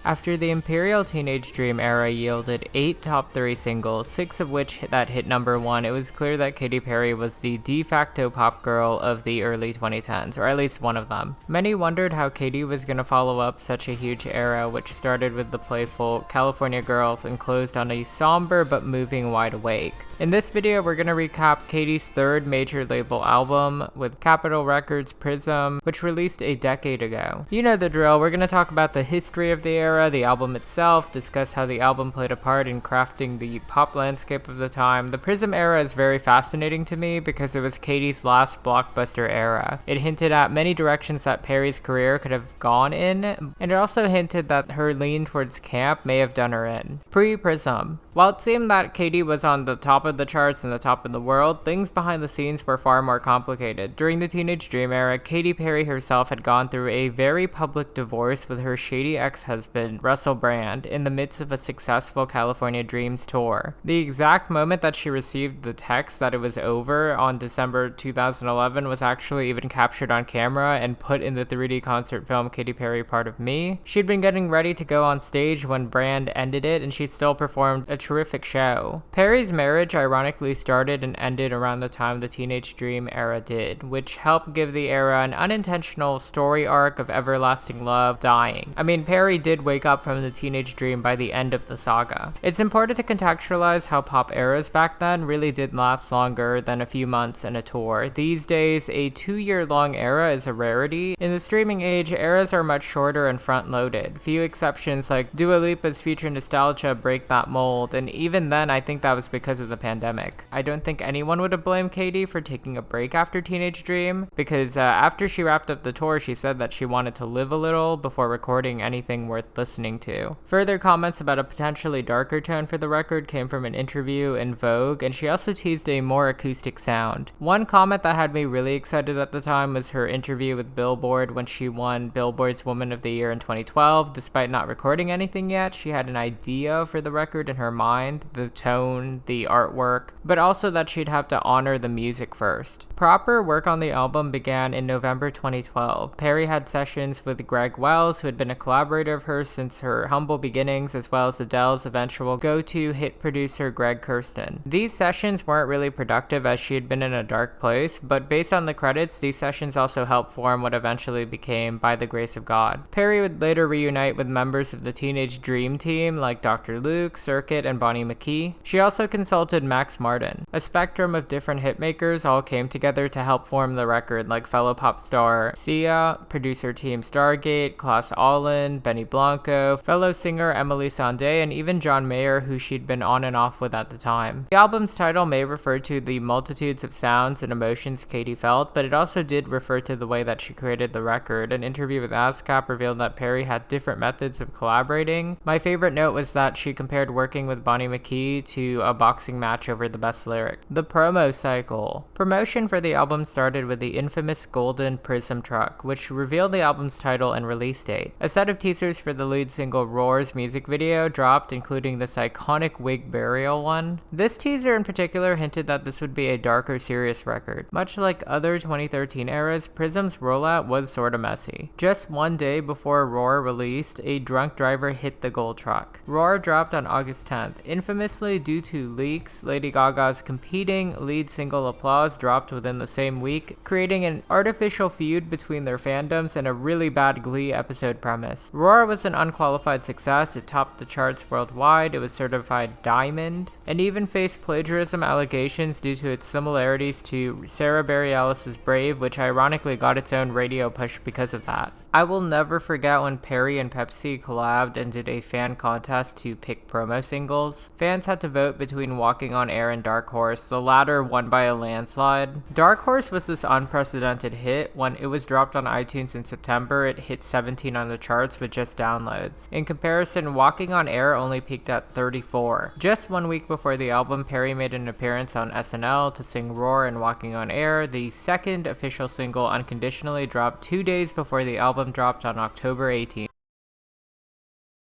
After the Imperial Teenage Dream era yielded 8 top 3 singles, 6 of which that hit number 1, it was clear that Katy Perry was the de facto pop girl of the early 2010s, or at least one of them. Many wondered how Katy was going to follow up such a huge era, which started with the playful California Girls and closed on a somber but moving Wide Awake. In this video, we're going to recap Katy's third major label album with Capitol Records' PRISM, which released a decade ago. You know the drill, we're going to talk about the history of the era, the album itself, discuss how the album played a part in crafting the pop landscape of the time. The PRISM era is very fascinating to me because it was Katy's last blockbuster era. It hinted at many directions that Perry's career could have gone in, and it also hinted that her lean towards camp may have done her in. Pre-PRISM. While it seemed that Katy was on the top of the charts and the top of the world, things behind the scenes were far more complicated. During the Teenage Dream era, Katy Perry herself had gone through a very public divorce with her shady ex-husband, Russell Brand, in the midst of a successful California Dreams tour. The exact moment that she received the text that it was over on December 2011 was actually even captured on camera and put in the 3D concert film Katy Perry Part of Me. She'd been getting ready to go on stage when Brand ended it, and she still performed a terrific show. Perry's marriage ironically started and ended around the time the Teenage Dream era did, which helped give the era an unintentional story arc of everlasting love dying. I mean, Perry did wake up from the Teenage Dream by the end of the saga. It's important to contextualize how pop eras back then really did last longer than a few months and a tour. These days, a 2-year-long era is a rarity. In the streaming age, eras are much shorter and front-loaded. Few exceptions like Dua Lipa's Future Nostalgia break that mold, and even then I think that was because of the pandemic. I don't think anyone would have blamed Katy for taking a break after Teenage Dream, because after she wrapped up the tour, she said that she wanted to live a little before recording anything worth listening to. Further comments about a potentially darker tone for the record came from an interview in Vogue, and she also teased a more acoustic sound. One comment that had me really excited at the time was her interview with Billboard when she won Billboard's Woman of the Year in 2012. Despite not recording anything yet, she had an idea for the record in her mind, the tone, the artwork, but also that she'd have to honor the music first. Proper work on the album began in November 2012. Perry had sessions with Greg Wells, who had been a collaborator of hers since her humble beginnings, as well as Adele's eventual go-to hit producer Greg Kurstin. These sessions weren't really productive as she had been in a dark place, but based on the credits, these sessions also helped form what eventually became By the Grace of God. Perry would later reunite with members of the Teenage Dream team like Dr. Luke, Circuit, and Bonnie McKee. She also consulted Max Martin. A spectrum of different hitmakers all came together to help form the record, like fellow pop star Sia, producer team Stargate, Klaus Allen, Benny Blanco, fellow singer Emily Sandé, and even John Mayer, who she'd been on and off with at the time. The album's title may refer to the multitudes of sounds and emotions Katy felt, but it also did refer to the way that she created the record. An interview with ASCAP revealed that Perry had different methods of collaborating. My favorite note was that she compared working with Bonnie McKee to a boxing match over the best lyric. The promo cycle. Promotion for the album started with the infamous golden PRISM truck, which revealed the album's title and release date. A set of teasers for the lead single Roar's music video dropped, including this iconic wig burial one. This teaser in particular hinted that this would be a darker, serious record. Much like other 2013 eras, PRISM's rollout was sorta messy. Just one day before Roar released, a drunk driver hit the gold truck. Roar dropped on August 10th. Infamously due to leaks, Lady Gaga's competing lead single Applause dropped within the same week, creating an artificial feud between their fandoms and a really bad Glee episode premise. Roar was an unqualified success. It topped the charts worldwide, it was certified diamond, and even faced plagiarism allegations due to its similarities to Sarah Bareilles' Brave, which ironically got its own radio push because of that. I will never forget when Perry and Pepsi collabed and did a fan contest to pick promo singles. Fans had to vote between Walking on Air and Dark Horse, the latter won by a landslide. Dark Horse was this unprecedented hit. When it was dropped on iTunes in September, it hit 17 on the charts with just downloads. In comparison, Walking on Air only peaked at 34. Just 1 week before the album, Perry made an appearance on SNL to sing Roar and Walking on Air. The second official single, Unconditionally, dropped 2 days before the album dropped on October 18th.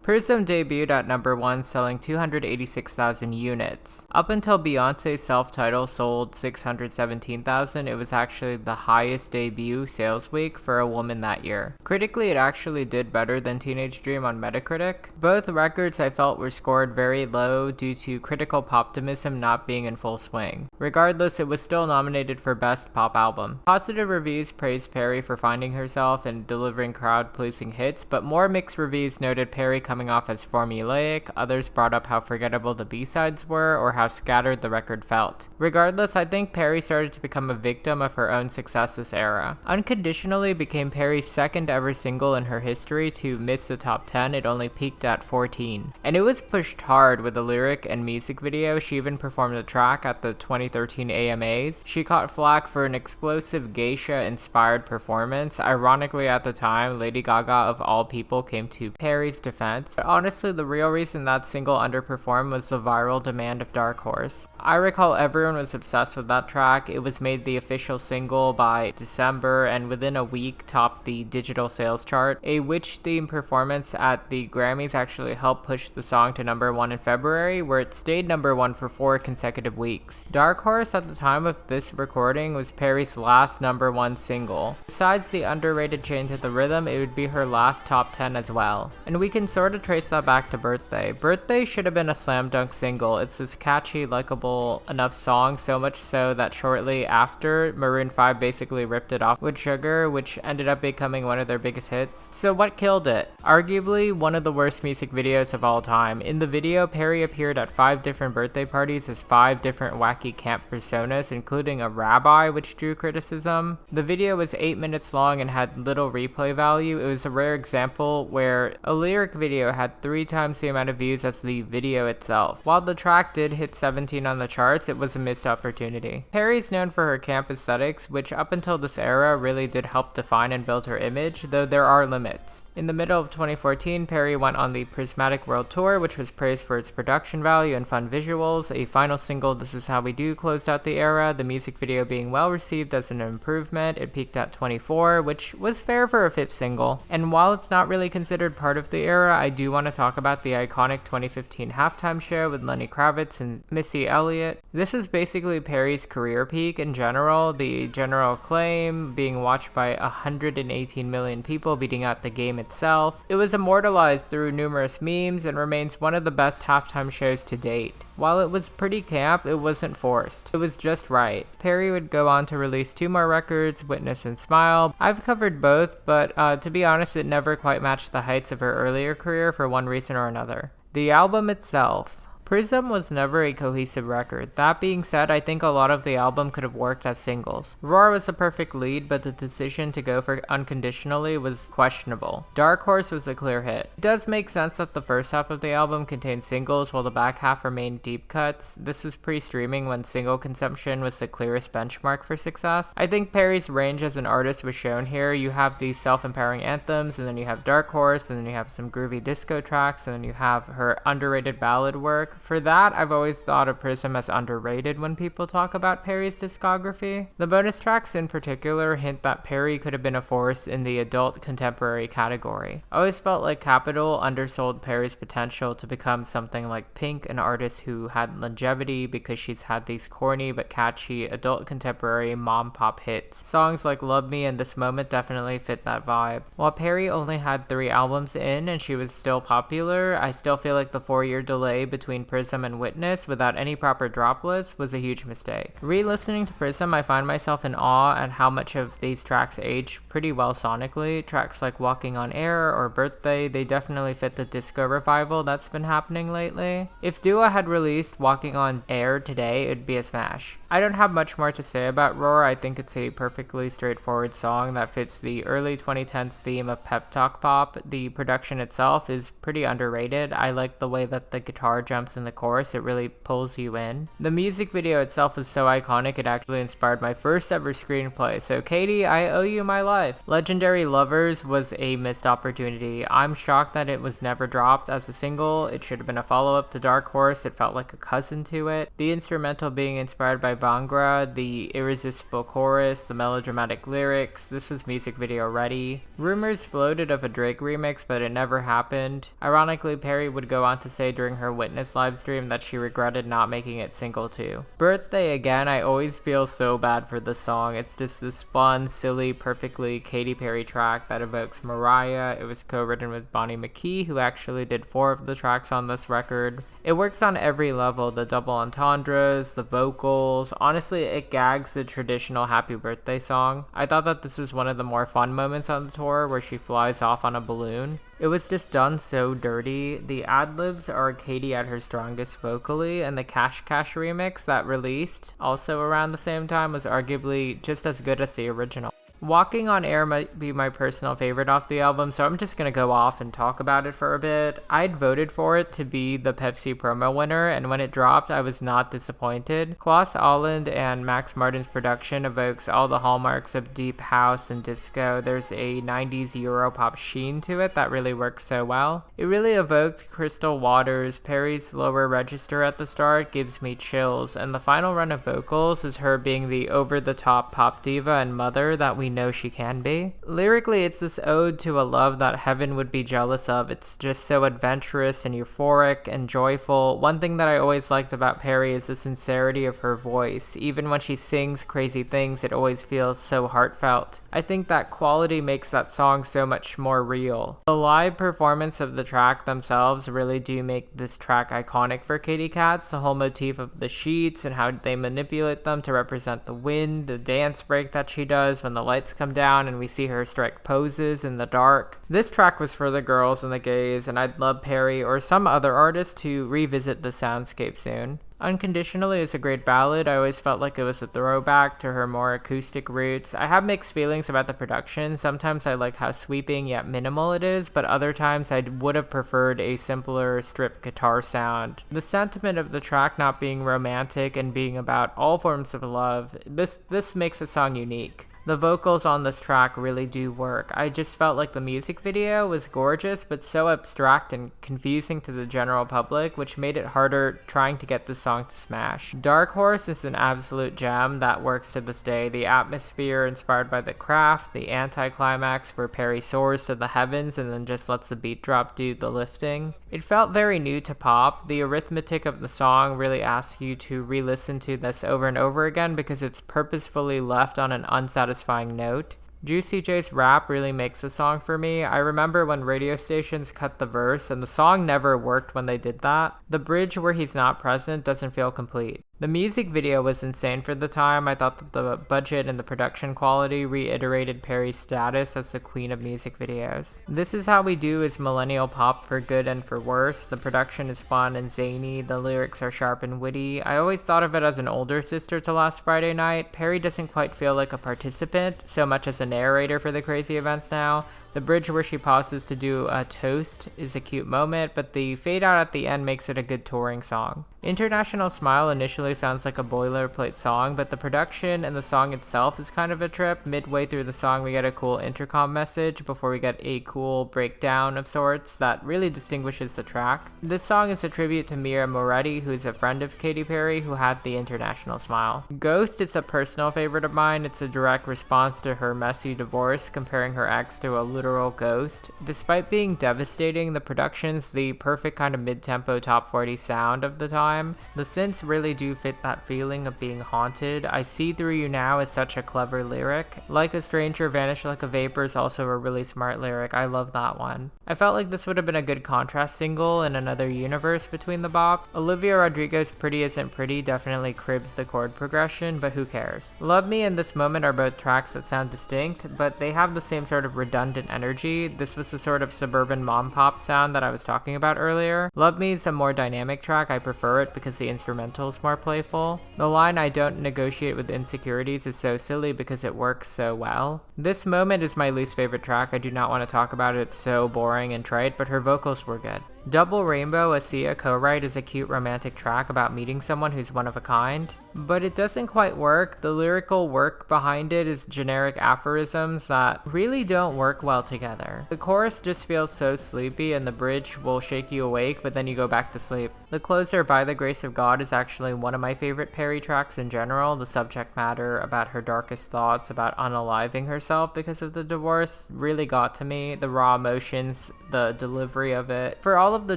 PRISM debuted at number 1, selling 286,000 units. Up until Beyonce's self-title sold 617,000, it was actually the highest debut sales week for a woman that year. Critically, it actually did better than Teenage Dream on Metacritic. Both records I felt were scored very low due to critical poptimism not being in full swing. Regardless, it was still nominated for Best Pop Album. Positive reviews praised Perry for finding herself and delivering crowd-pleasing hits, but more mixed reviews noted Perry coming off as formulaic. Others brought up how forgettable the B-sides were or how scattered the record felt. Regardless, I think Perry started to become a victim of her own success this era. Unconditionally became Perry's second ever single in her history to miss the top 10. It only peaked at 14. And it was pushed hard with the lyric and music video. She even performed the track at the 2013 AMAs. She caught flack for an explosive geisha-inspired performance. Ironically, at the time, Lady Gaga of all people came to Perry's defense. But honestly, the real reason that single underperformed was the viral demand of Dark Horse. I recall everyone was obsessed with that track. It was made the official single by December and within a week topped the digital sales chart. A witch-themed performance at the Grammys actually helped push the song to number 1 in February, where it stayed number 1 for 4 consecutive weeks. Dark Horse at the time of this recording was Perry's last number 1 single. Besides the underrated Chain to the Rhythm, it would be her last top 10 as well. And we can sort of trace that back to Birthday. Birthday should have been a slam dunk single. It's this catchy, likable enough song, so much so that shortly after, Maroon 5 basically ripped it off with Sugar, which ended up becoming one of their biggest hits. So what killed it? Arguably one of the worst music videos of all time. In the video, Perry appeared at 5 different birthday parties as 5 different wacky camp personas, including a rabbi, which drew criticism. The video was 8 minutes long and had little replay value. It was a rare example where a lyric video had 3 times the amount of views as the video itself. While the track did hit 17 on the charts, it was a missed opportunity. Perry's known for her camp aesthetics, which up until this era really did help define and build her image, though there are limits. In the middle of 2014, Perry went on the Prismatic World Tour, which was praised for its production value and fun visuals. A final single, This Is How We Do, closed out the era, the music video being well received as an improvement. It peaked at 24, which was fair for a 5th single. And while it's not really considered part of the era, I do want to talk about the iconic 2015 halftime show with Lenny Kravitz and Missy Elliott. This was basically Perry's career peak in general, the general acclaim being watched by 118 million people, beating out the game itself. It was immortalized through numerous memes and remains one of the best halftime shows to date. While it was pretty camp, it wasn't forced. It was just right. Perry would go on to release 2 more records, Witness and Smile. I've covered both, but to be honest, it never quite matched the heights of her earlier career for one reason or another. The album itself. PRISM was never a cohesive record. That being said, I think a lot of the album could have worked as singles. Roar was a perfect lead, but the decision to go for Unconditionally was questionable. Dark Horse was a clear hit. It does make sense that the first half of the album contained singles while the back half remained deep cuts. This was pre-streaming when single consumption was the clearest benchmark for success. I think Perry's range as an artist was shown here. You have these self-empowering anthems, and then you have Dark Horse, and then you have some groovy disco tracks, and then you have her underrated ballad work. For that, I've always thought of PRISM as underrated when people talk about Perry's discography. The bonus tracks in particular hint that Perry could have been a force in the adult contemporary category. I always felt like Capitol undersold Perry's potential to become something like Pink, an artist who had longevity because she's had these corny but catchy adult contemporary mom pop hits. Songs like Love Me and This Moment definitely fit that vibe. While Perry only had 3 albums in and she was still popular, I still feel like the 4-year delay between PRISM and Witness without any proper droplets was a huge mistake. Re-listening to PRISM, I find myself in awe at how much of these tracks age pretty well sonically. Tracks like Walking on Air or Birthday, they definitely fit the disco revival that's been happening lately. If Dua had released Walking on Air today, it'd be a smash. I don't have much more to say about Roar. I think it's a perfectly straightforward song that fits the early 2010s theme of pep talk pop. The production itself is pretty underrated. I like the way that the guitar jumps climax in the chorus, it really pulls you in. The music video itself is so iconic, it actually inspired my first ever screenplay. So Katy, I owe you my life. Legendary Lovers was a missed opportunity. I'm shocked that it was never dropped as a single. It should have been a follow-up to Dark Horse. It felt like a cousin to it. The instrumental being inspired by Bhangra, the irresistible chorus, the melodramatic lyrics. This was music video ready. Rumors floated of a Drake remix, but it never happened. Ironically, Perry would go on to say during her Witness livestream that she regretted not making it single too. Birthday Again, I always feel so bad for this song. It's just this fun, silly, perfectly Katy Perry track that evokes Mariah. It was co-written with Bonnie McKee, who actually did 4 of the tracks on this record. It works on every level, the double entendres, the vocals. Honestly, it gags the traditional happy birthday song. I thought that this was one of the more fun moments on the tour where she flies off on a balloon. It was just done so dirty. The ad-libs are Katy at her strongest vocally, and the Cash Cash remix that released also around the same time was arguably just as good as the original. Walking on Air might be my personal favorite off the album, so I'm just gonna go off and talk about it for a bit. I'd voted for it to be the Pepsi promo winner, and when it dropped, I was not disappointed. Klaus Alland and Max Martin's production evokes all the hallmarks of deep house and disco. There's a 90s Europop sheen to it that really works so well. It really evoked Crystal Waters. Perry's lower register at the start gives me chills, and the final run of vocals is her being the over-the-top pop diva and mother that we know she can be. Lyrically, it's this ode to a love that heaven would be jealous of. It's just so adventurous and euphoric and joyful. One thing that I always liked about Perry is the sincerity of her voice. Even when she sings crazy things, it always feels so heartfelt. I think that quality makes that song so much more real. The live performance of the track themselves really do make this track iconic for Katy Cats. The whole motif of the sheets and how they manipulate them to represent the wind, the dance break that she does when the lights come down and we see her strike poses in the dark. This track was for the girls and the gays, and I'd love Perry or some other artist to revisit the soundscape soon. Unconditionally is a great ballad. I always felt like it was a throwback to her more acoustic roots. I have mixed feelings about the production. Sometimes I like how sweeping yet minimal it is, but other times I would have preferred a simpler stripped guitar sound. The sentiment of the track not being romantic and being about all forms of love, this makes the song unique. The vocals on this track really do work. I just felt like the music video was gorgeous, but so abstract and confusing to the general public, which made it harder trying to get the song to smash. Dark Horse is an absolute gem that works to this day. The atmosphere inspired by The Craft, the anticlimax where Perry soars to the heavens and then just lets the beat drop do the lifting. It felt very new to pop. The arithmetic of the song really asks you to re-listen to this over and over again because it's purposefully left on an unsatisfying note. Juicy J's rap really makes the song for me. I remember when radio stations cut the verse and the song never worked when they did that. The bridge where he's not present doesn't feel complete. The music video was insane for the time. I thought that the budget and the production quality reiterated Perry's status as the queen of music videos. This Is How We Do is millennial pop for good and for worse. The production is fun and zany. The lyrics are sharp and witty. I always thought of it as an older sister to Last Friday Night. Perry doesn't quite feel like a participant so much as a narrator for the crazy events now. The bridge where she pauses to do a toast is a cute moment, but the fade out at the end makes it a good touring song. International Smile initially sounds like a boilerplate song, but the production and the song itself is kind of a trip. Midway through the song, we get a cool intercom message before we get a cool breakdown of sorts that really distinguishes the track. This song is a tribute to Mira Moretti, who's a friend of Katy Perry who had the International Smile. Ghost is a personal favorite of mine. It's a direct response to her messy divorce, comparing her ex to a literal ghost. Despite being devastating, the production's the perfect kind of mid-tempo top 40 sound of the time. The synths really do fit that feeling of being haunted. I See Through You Now is such a clever lyric. Like a Stranger, Vanish Like a Vapor is also a really smart lyric. I love that one. I felt like this would have been a good contrast single in another universe between the bop. Olivia Rodrigo's Pretty Isn't Pretty definitely cribs the chord progression, but who cares? Love Me and This Moment are both tracks that sound distinct, but they have the same sort of redundant energy. This was the sort of suburban mom pop sound that I was talking about earlier. Love Me is a more dynamic track. I prefer it because the instrumental is more playful. The line I don't negotiate with insecurities is so silly because it works so well. This Moment is my least favorite track. I do not want to talk about it. It's so boring and trite, but her vocals were good. Double Rainbow, a Sia co-write, is a cute romantic track about meeting someone who's one of a kind, but it doesn't quite work. The lyrical work behind it is generic aphorisms that really don't work well together. The chorus just feels so sleepy and the bridge will shake you awake, but then you go back to sleep. The closer, By the Grace of God, is actually one of my favorite Perry tracks in general. The subject matter about her darkest thoughts about unaliving herself because of the divorce really got to me. The raw emotions, the delivery of it. For all of the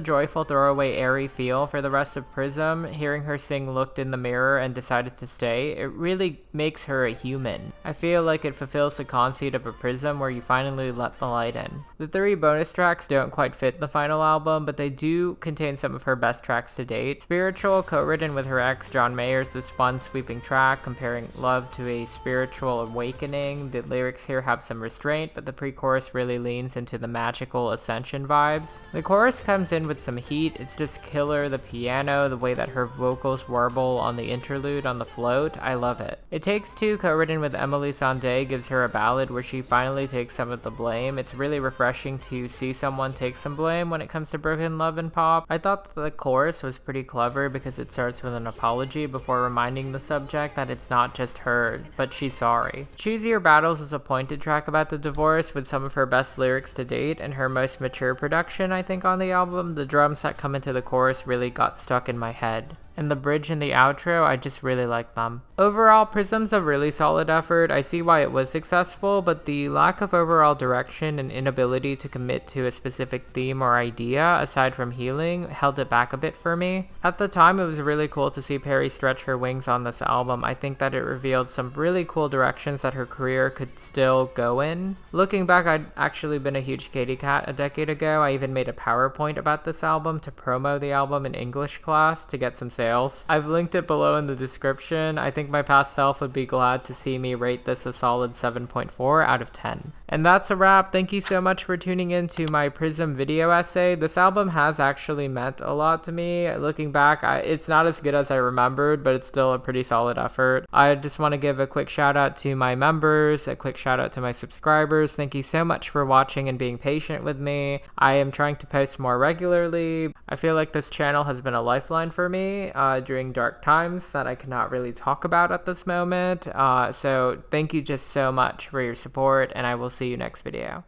joyful throwaway airy feel for the rest of Prism, hearing her sing Looked in the Mirror and Decided to Stay, it really makes her a human. I feel like it fulfills the conceit of a Prism where you finally let the light in. The 3 bonus tracks don't quite fit the final album, but they do contain some of her best tracks to date. Spiritual, co-written with her ex John Mayer, is this fun sweeping track comparing love to a spiritual awakening. The lyrics here have some restraint, but the pre-chorus really leans into the magical ascension vibes. The chorus comes in with some heat. It's just killer. The piano, the way that her vocals warble on the interlude on the float, I love it. It Takes Two, co-written with Emily Sandé, gives her a ballad where she finally takes some of the blame. It's really refreshing to see someone take some blame when it comes to broken love and pop. I thought the chorus was pretty clever because it starts with an apology before reminding the subject that it's not just her, but she's sorry. Choose Your Battles is a pointed track about the divorce with some of her best lyrics to date and her most mature production, I think, on the album. The drums that come into the chorus really got stuck in my head. And the bridge and the outro, I just really like them. Overall, Prism's a really solid effort. I see why it was successful, but the lack of overall direction and inability to commit to a specific theme or idea, aside from healing, held it back a bit for me. At the time, it was really cool to see Perry stretch her wings on this album. I think that it revealed some really cool directions that her career could still go in. Looking back, I'd actually been a huge Katy cat a decade ago. I even made a PowerPoint about this album to promo the album in English class to get some sales. I've linked it below in the description. I think my past self would be glad to see me rate this a solid 7.4 out of 10. And that's a wrap. Thank you so much for tuning in to my Prism video essay. This album has actually meant a lot to me. Looking back, it's not as good as I remembered, but it's still a pretty solid effort. I just want to give a quick shout out to my members, a quick shout out to my subscribers. Thank you so much for watching and being patient with me. I am trying to post more regularly. I feel like this channel has been a lifeline for me during dark times that I cannot really talk about at this moment. So thank you just so much for your support, and I will see you next video.